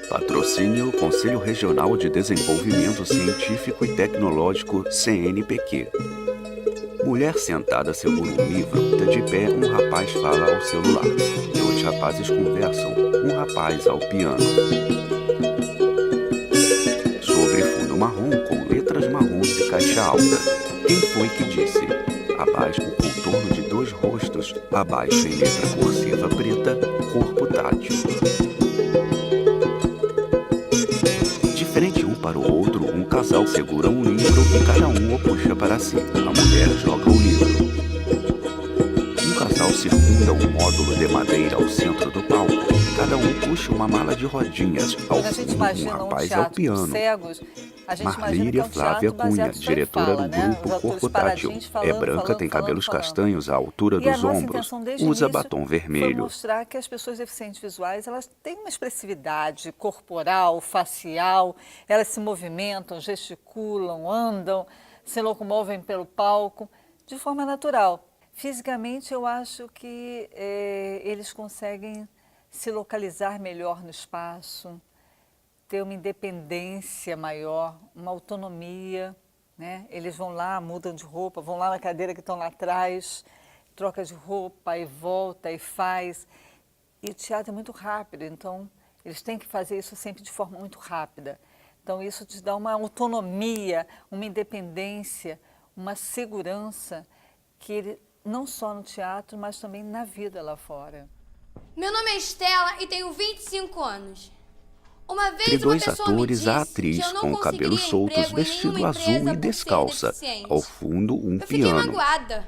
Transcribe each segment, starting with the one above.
Patrocínio Conselho Regional de Desenvolvimento Científico e Tecnológico, CNPq. Mulher sentada segura um livro, de pé um rapaz fala ao celular. Dois rapazes conversam, um rapaz ao piano. Sobre fundo marrom com letras marrons e caixa alta. Quem foi que disse? Abaixo o contorno de dois rostos, abaixo em letra cursiva preta, corpo tátil. De frente um para o outro, um casal segura um livro e cada um o puxa para si. A mulher joga o livro. Um casal circunda um módulo de madeira ao centro do palco. Cada um puxa uma mala de rodinhas. Ao fundo, um rapaz ao piano. Marlíria Flávia Cunha, diretora do grupo Corpo Tátil. É branca, tem cabelos castanhos à altura dos ombros, usa batom vermelho. Foi mostrar que as pessoas deficientes visuais, elas têm uma expressividade corporal, facial, elas se movimentam, gesticulam, andam, se locomovem pelo palco de forma natural. Fisicamente, eu acho que eles conseguem se localizar melhor no espaço, ter uma independência maior, uma autonomia, né? Eles vão lá, mudam de roupa, vão lá na cadeira que estão lá atrás, troca de roupa e volta e faz. E o teatro é muito rápido, então eles têm que fazer isso sempre de forma muito rápida. Então isso te dá uma autonomia, uma independência, uma segurança que ele, não só no teatro, mas também na vida lá fora. Meu nome é Estela e tenho 25 anos. Uma vez Entre dois uma pessoa atores, me disse a atriz que eu não com cabelos conseguiria soltos, emprego em vestido nenhuma azul empresa e por ser descalça. deficiente. Ao fundo, um Eu fiquei piano. magoada,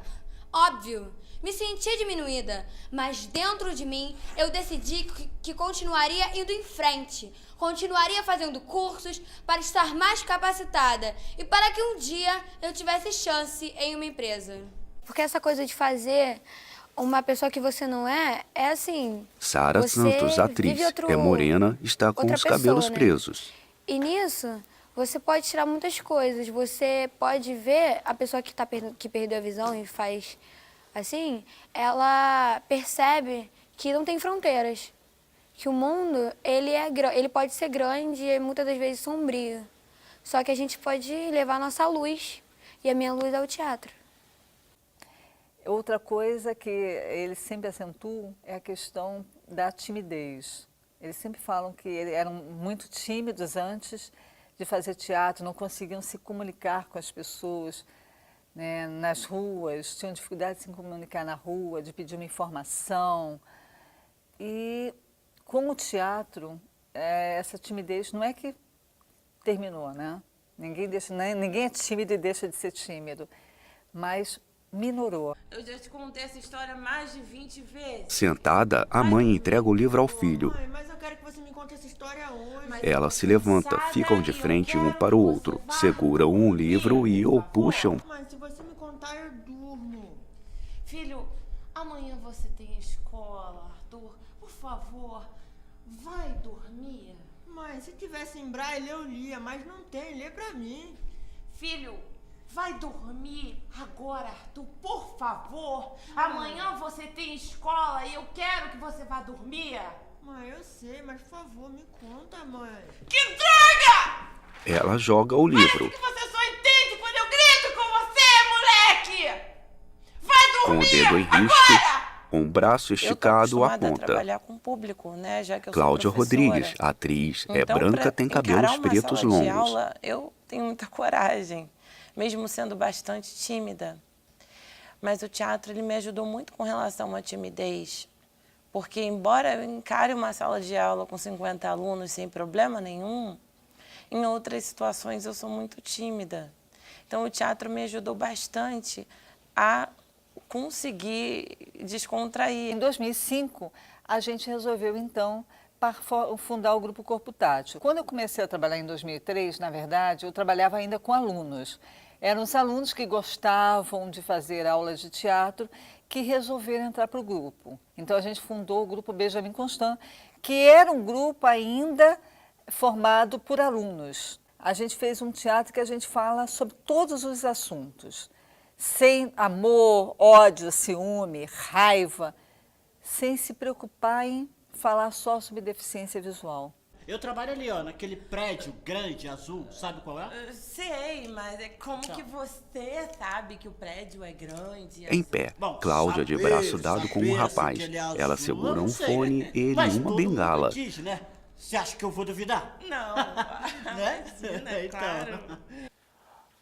óbvio. Me sentia diminuída, mas dentro de mim eu decidi que continuaria indo em frente. Continuaria fazendo cursos para estar mais capacitada e para que um dia eu tivesse chance em uma empresa. Porque essa coisa de fazer uma pessoa que você não é assim... Sara Santos, atriz, é morena, está com os cabelos presos. E nisso, você pode tirar muitas coisas. Você pode ver a pessoa que perdeu a visão e faz assim, ela percebe que não tem fronteiras. Que o mundo, ele pode ser grande e muitas das vezes sombrio. Só que a gente pode levar a nossa luz. E a minha luz é o teatro. Outra coisa que eles sempre acentuam é a questão da timidez. Eles sempre falam que eles eram muito tímidos antes de fazer teatro, não conseguiam se comunicar com as pessoas, né, nas ruas, tinham dificuldade de se comunicar na rua, de pedir uma informação. E com o teatro, essa timidez não é que terminou, né? Ninguém é tímido e deixa de ser tímido, mas minorou. Eu já te contei essa história mais de 20 vezes. Sentada, a mãe entrega o livro ao filho. Mãe, mas eu quero que você me conte essa história hoje. Ela se levanta, ficam de frente um para o outro, seguram um livro e o puxam. Mãe, se você me contar, eu durmo. Filho, amanhã você tem escola, Arthur. Por favor, vai dormir. Mãe, se tivesse em braille eu lia, mas não tem, lê pra mim. Filho, vai dormir agora, Arthur, por favor. Amanhã você tem escola e eu quero que você vá dormir. Mãe, eu sei, mas por favor, me conta, mãe. Que droga! Ela joga o livro. Parece que você só entende quando eu grito com você, moleque! Vai Com o dormir dedo em risco, agora! um braço esticado a aponta. trabalhar com público, né, já que eu Cláudia sou professora. Rodrigues, atriz, é Então, branca, pra tem encarar cabelos uma pretos sala de longos. aula, eu tenho muita coragem, mesmo sendo bastante tímida. Mas o teatro ele me ajudou muito com relação à timidez, porque embora eu encare uma sala de aula com 50 alunos sem problema nenhum, em outras situações eu sou muito tímida. Então o teatro me ajudou bastante a conseguir descontrair. Em 2005, a gente resolveu, então, fundar o Grupo Corpo Tátil. Quando eu comecei a trabalhar em 2003, na verdade, eu trabalhava ainda com alunos. Eram os alunos que gostavam de fazer aulas de teatro que resolveram entrar para o grupo. Então, a gente fundou o Grupo Benjamin Constant, que era um grupo ainda formado por alunos. A gente fez um teatro que a gente fala sobre todos os assuntos. Sem amor, ódio, ciúme, raiva, sem se preocupar em falar só sobre deficiência visual. Eu trabalho ali, ó, naquele prédio grande, azul, sabe qual é? Sei, mas é como que você sabe que o prédio é grande? Em pé, Bom, Cláudia de saber, braço dado com um saber, rapaz. assim, que ele é azul, Ela eu segura não um sei, fone, né? ele Mas uma todo bengala. mundo diz, né? Você acha que eu vou duvidar? Não, Né? imagina, Então. claro.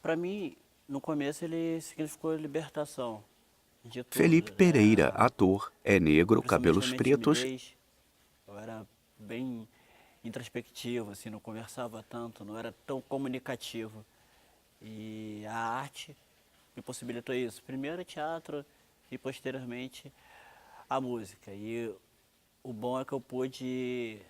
Para mim, no começo ele significou libertação de tudo. Felipe Pereira, ator, é negro, cabelos Principalmente da minha pretos. timidez. Eu era bem introspectivo, assim, não conversava tanto, não era tão comunicativo. E a arte me possibilitou isso. Primeiro teatro e posteriormente a música. E o bom é que eu pude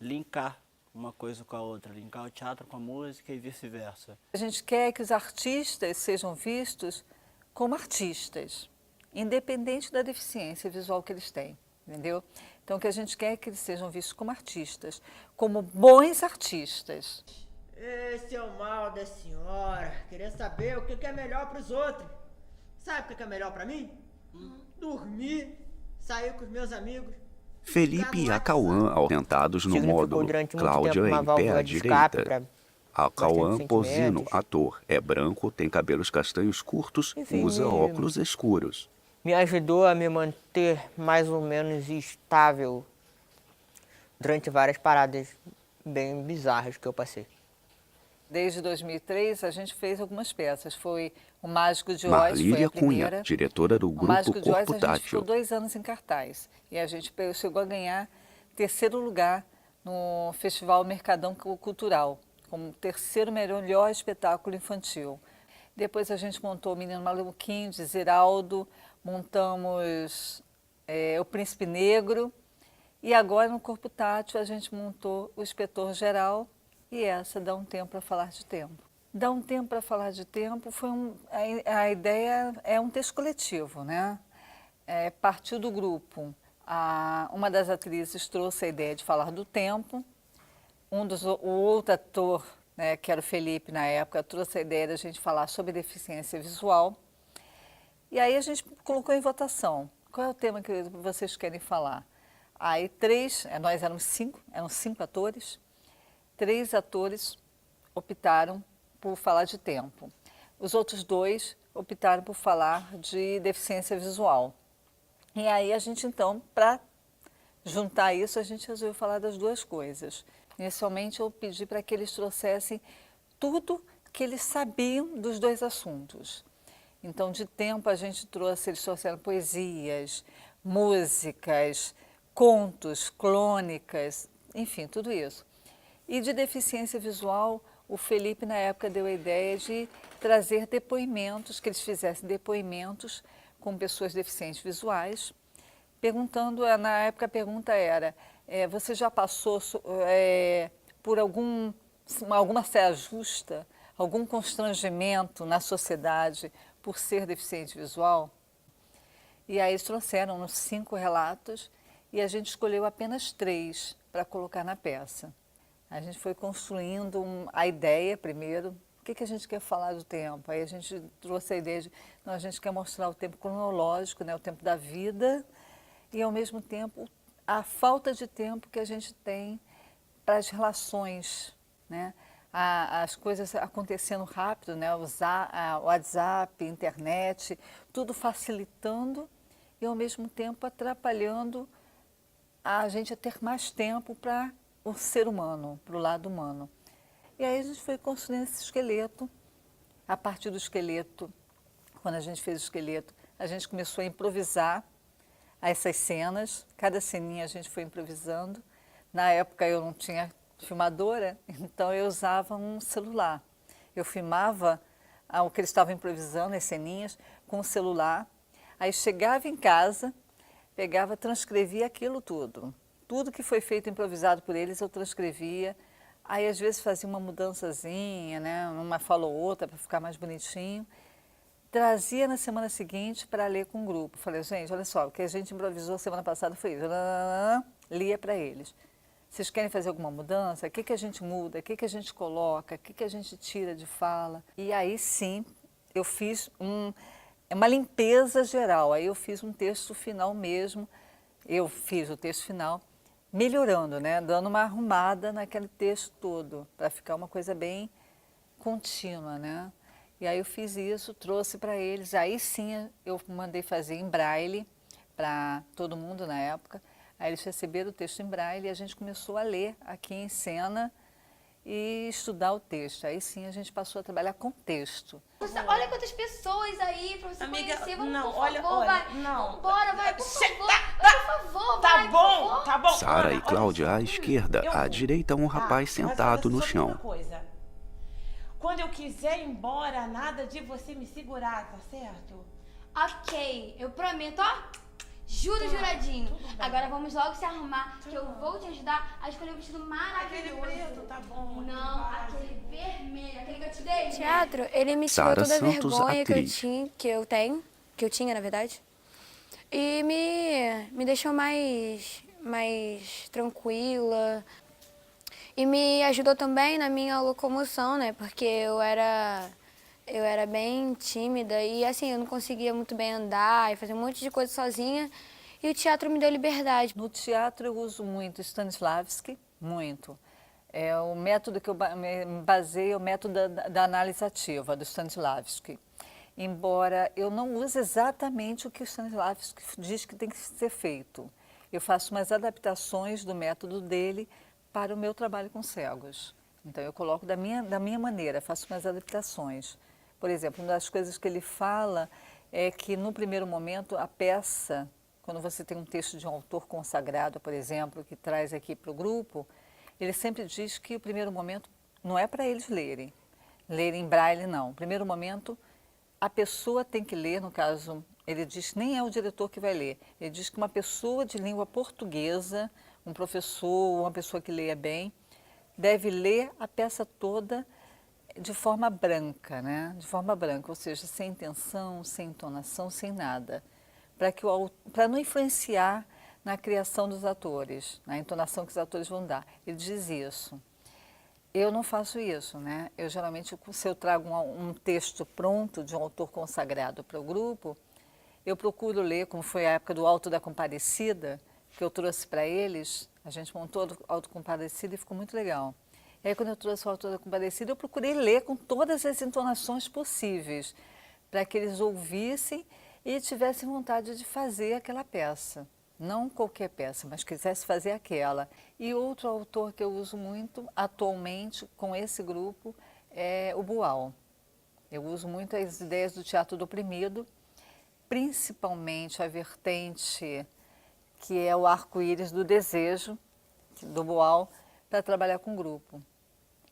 linkar uma coisa com a outra, linkar o teatro com a música e vice-versa. A gente quer que os artistas sejam vistos como artistas, independente da deficiência visual que eles têm, entendeu? Então, o que a gente quer é que eles sejam vistos como artistas, como bons artistas. Esse é o mal da senhora. Querer saber o que é melhor para os outros. Sabe o que é melhor para mim? Dormir, sair com os meus amigos. Felipe e Acauã sentados no Significou módulo. durante muito Cláudia tempo uma em pé à válvula de escape direita. pra Acauã bastante Posino, sentimentos. ator, é branco, tem cabelos castanhos curtos, Enfim, usa óculos escuros. me ajudou a me manter mais ou menos estável durante várias paradas bem bizarras que eu passei. Desde 2003, a gente fez algumas peças. Foi O Mágico de Oz, foi Marlília a primeira. Cunha, diretora do O grupo Mágico de Oz, Corpo a gente ficou Tátil. 2 anos em cartaz. E a gente chegou a ganhar 3º lugar no Festival Mercadão Cultural, como 3º melhor espetáculo infantil. Depois a gente montou o Menino Maluquinho, de Ziraldo, montamos O Príncipe Negro, e agora no Corpo Tátil a gente montou o Inspetor Geral, e essa Dá um Tempo para Falar de Tempo. Dá um Tempo para Falar de Tempo foi a ideia é um texto coletivo, né? Partiu do grupo. Uma das atrizes trouxe a ideia de falar do tempo, o outro ator, né, que era o Felipe na época, trouxe a ideia da gente falar sobre deficiência visual. E aí a gente colocou em votação. Qual é o tema que vocês querem falar? Aí nós éramos 5 atores, 3 atores optaram por falar de tempo. Os outros 2 optaram por falar de deficiência visual. E aí a gente, então, para juntar isso, a gente resolveu falar das 2 coisas. Inicialmente eu pedi para que eles trouxessem tudo que eles sabiam dos 2 assuntos. Então, de tempo, eles trouxeram poesias, músicas, contos, crônicas, enfim, tudo isso. E de deficiência visual, o Felipe, na época, deu a ideia de trazer depoimentos, que eles fizessem depoimentos com pessoas deficientes visuais, perguntando, na época a pergunta era, você já passou por alguma saia justa, algum constrangimento na sociedade por ser deficiente visual? E aí eles trouxeram uns 5 relatos e a gente escolheu apenas 3 para colocar na peça. A gente foi construindo a ideia primeiro, o que a gente quer falar do tempo? Aí a gente trouxe a ideia de, não, a gente quer mostrar o tempo cronológico, né, o tempo da vida, e ao mesmo tempo a falta de tempo que a gente tem para as relações, né? As coisas acontecendo rápido, né? O WhatsApp, internet, tudo facilitando e ao mesmo tempo atrapalhando a gente a ter mais tempo para o ser humano, para o lado humano. E aí a gente foi construindo esse esqueleto. A partir do esqueleto, quando a gente fez o esqueleto, a gente começou a improvisar essas cenas. Cada ceninha a gente foi improvisando. Na época eu não tinha filmadora, então eu usava um celular. Eu filmava o que eles estavam improvisando, as ceninhas, com o celular. Aí chegava em casa, pegava, transcrevia aquilo tudo. Tudo que foi feito improvisado por eles, eu transcrevia. Aí, às vezes, fazia uma mudançazinha, né? Uma fala ou outra, para ficar mais bonitinho. Trazia na semana seguinte para ler com o grupo. Falei, gente, olha só, o que a gente improvisou semana passada foi isso. Lia para eles. Vocês querem fazer alguma mudança? O que a gente muda? O que a gente coloca? O que a gente tira de fala? E aí, sim, eu fiz uma limpeza geral. Aí eu fiz um texto final mesmo. Eu fiz o texto final, melhorando, né? Dando uma arrumada naquele texto todo, para ficar uma coisa bem contínua, né? E aí eu fiz isso, trouxe para eles. Aí sim eu mandei fazer em braille para todo mundo na época. Aí eles receberam o texto em braille e a gente começou a ler aqui em cena e estudar o texto. Aí sim a gente passou a trabalhar com texto. Olha quantas pessoas aí pra você Amiga, conhecer. Vamos, não, por olha, favor, olha, vai. não. Bora, vai, por favor. Tá, Por favor, tá vai, bom, por favor. tá bom. Sara Ana, e Cláudia olha à só. esquerda, Eu à vou. direita um rapaz Mas sentado olha no só chão. uma coisa. Quando eu quiser ir embora, nada de você me segurar, tá certo? Ok, eu prometo, ó. Juro, juradinho. Agora vamos logo se arrumar, que eu vou te ajudar a escolher um vestido maravilhoso. Aquele preto, tá bom. Não, aquele vermelho, aquele que eu te dei. Teatro, ele me tirou Sara toda a Santos, vergonha atriz. que eu tinha, na verdade. E me deixou mais tranquila. E me ajudou também na minha locomoção, né? Porque eu era bem tímida e assim, eu não conseguia muito bem andar e fazer um monte de coisa sozinha. E o teatro me deu liberdade. No teatro eu uso muito Stanislavski, muito. É o método que eu me baseio, é o método da análise ativa, do Stanislavski. Embora eu não use exatamente o que o Stanislavski diz que tem que ser feito. Eu faço umas adaptações do método dele para o meu trabalho com cegos. Então eu coloco da minha maneira, faço umas adaptações. Por exemplo, uma das coisas que ele fala é que no primeiro momento a peça, quando você tem um texto de um autor consagrado, por exemplo, que traz aqui para o grupo, ele sempre diz que o primeiro momento não é para eles lerem em braille não. O primeiro momento a pessoa tem que ler, no caso, ele diz que nem é o diretor que vai ler, ele diz que uma pessoa de língua portuguesa, um professor, uma pessoa que leia bem, deve ler a peça toda de forma branca, né? De forma branca, ou seja, sem intenção, sem entonação, sem nada, para não influenciar na criação dos atores, na entonação que os atores vão dar. Ele diz isso. Eu não faço isso, né? Eu geralmente, se eu trago um texto pronto de um autor consagrado para o grupo, eu procuro ler, como foi a época do Alto da Compadecida, que eu trouxe para eles, a gente montou o Alto Compadecida e ficou muito legal. E aí, quando eu trouxe o Alto da Compadecida, eu procurei ler com todas as entonações possíveis, para que eles ouvissem e tivessem vontade de fazer aquela peça. Não qualquer peça, mas quisesse fazer aquela. E outro autor que eu uso muito atualmente com esse grupo é o Boal. Eu uso muito as ideias do teatro do oprimido, principalmente a vertente que é o arco-íris do desejo, do Boal, para trabalhar com grupo.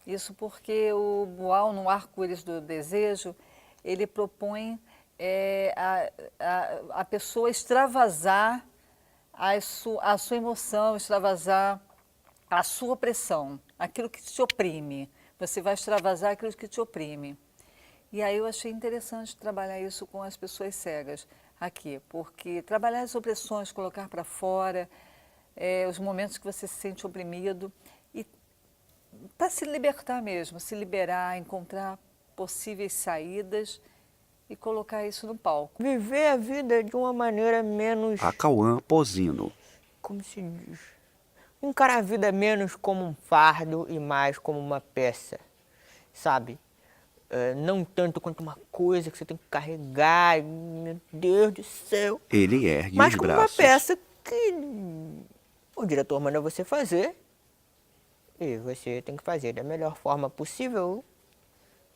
Isso porque o Boal, no arco-íris do desejo, ele propõe a pessoa extravasar a sua emoção, extravasar a sua opressão, aquilo que te oprime. Você vai extravasar aquilo que te oprime. E aí eu achei interessante trabalhar isso com as pessoas cegas aqui, porque trabalhar as opressões, colocar para fora, os momentos que você se sente oprimido, e para se libertar mesmo, se liberar, encontrar possíveis saídas e colocar isso no palco. Viver a vida de uma maneira menos... Acauã Pozino. Como se diz? Encarar a vida menos como um fardo e mais como uma peça, sabe? Não tanto quanto uma coisa que você tem que carregar, meu Deus do céu. Ele ergue Mas os como braços. uma peça que o diretor manda você fazer e você tem que fazer da melhor forma possível,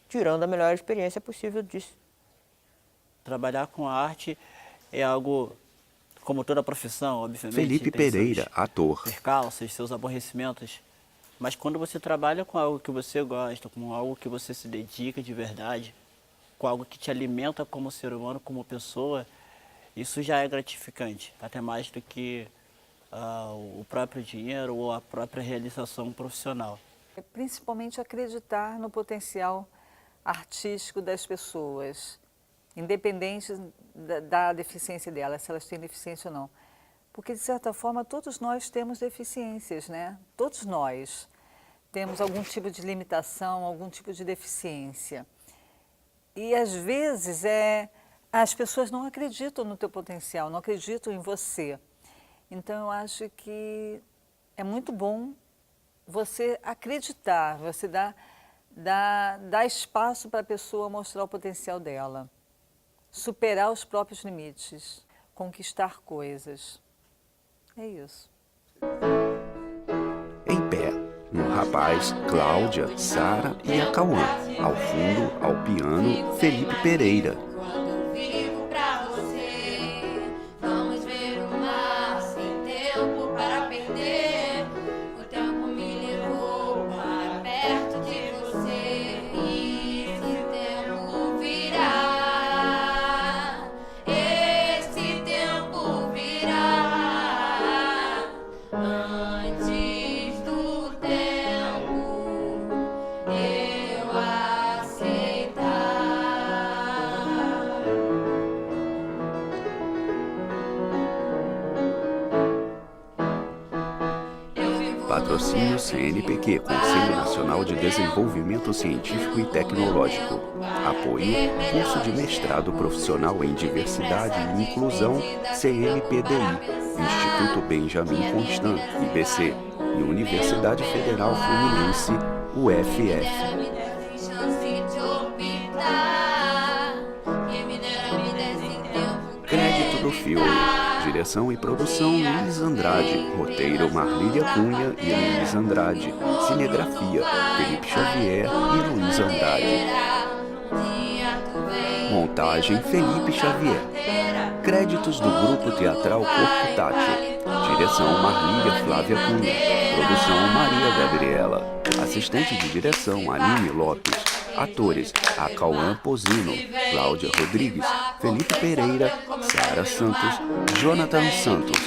tirando a melhor experiência possível disso. Trabalhar com arte é algo, como toda profissão, obviamente. Felipe tem Pereira, seus ator. percalços, seus aborrecimentos. Mas quando você trabalha com algo que você gosta, com algo que você se dedica de verdade, com algo que te alimenta como ser humano, como pessoa, isso já é gratificante, até mais do que o próprio dinheiro ou a própria realização profissional. Principalmente acreditar no potencial artístico das pessoas, independente da deficiência delas, se elas têm deficiência ou não. Porque, de certa forma, todos nós temos deficiências, né? Todos nós temos algum tipo de limitação, algum tipo de deficiência. E, às vezes, as pessoas não acreditam no teu potencial, não acreditam em você. Então, eu acho que é muito bom você acreditar, você dar espaço para a pessoa mostrar o potencial dela, superar os próprios limites, conquistar coisas. É isso. Em pé, um rapaz, Cláudia, Sara e a Cauã. Ao fundo, ao piano, Felipe Pereira. Quando vivo pra você, vamos ver o mar sem tempo para perder. O tempo me levou para perto de você e esse tempo virá. Esse tempo virá antes do tempo eu aceitar. Patrocínio CNPq, Conselho Nacional de Desenvolvimento Científico e Tecnológico. Apoio, curso de mestrado profissional em diversidade e inclusão, CNPDI, Instituto Benjamin Constant, IBC, e Universidade Federal Fluminense, UFF. Crédito do filme. Direção e produção Luiz Andrade. Roteiro Marlília Cunha e Luiz Andrade. Cinegrafia Felipe Xavier e Luiz Andrade. Montagem Felipe Xavier. Créditos do Grupo Teatral Corpo Tátil. Direção Marlília Flávia Cunha. Produção Maria Gabriela. Assistente de direção Aline Lopes. Atores: Cauã Pozino, Cláudia Rodrigues, Felipe Pereira, Sara Santos, Jonathan Santos.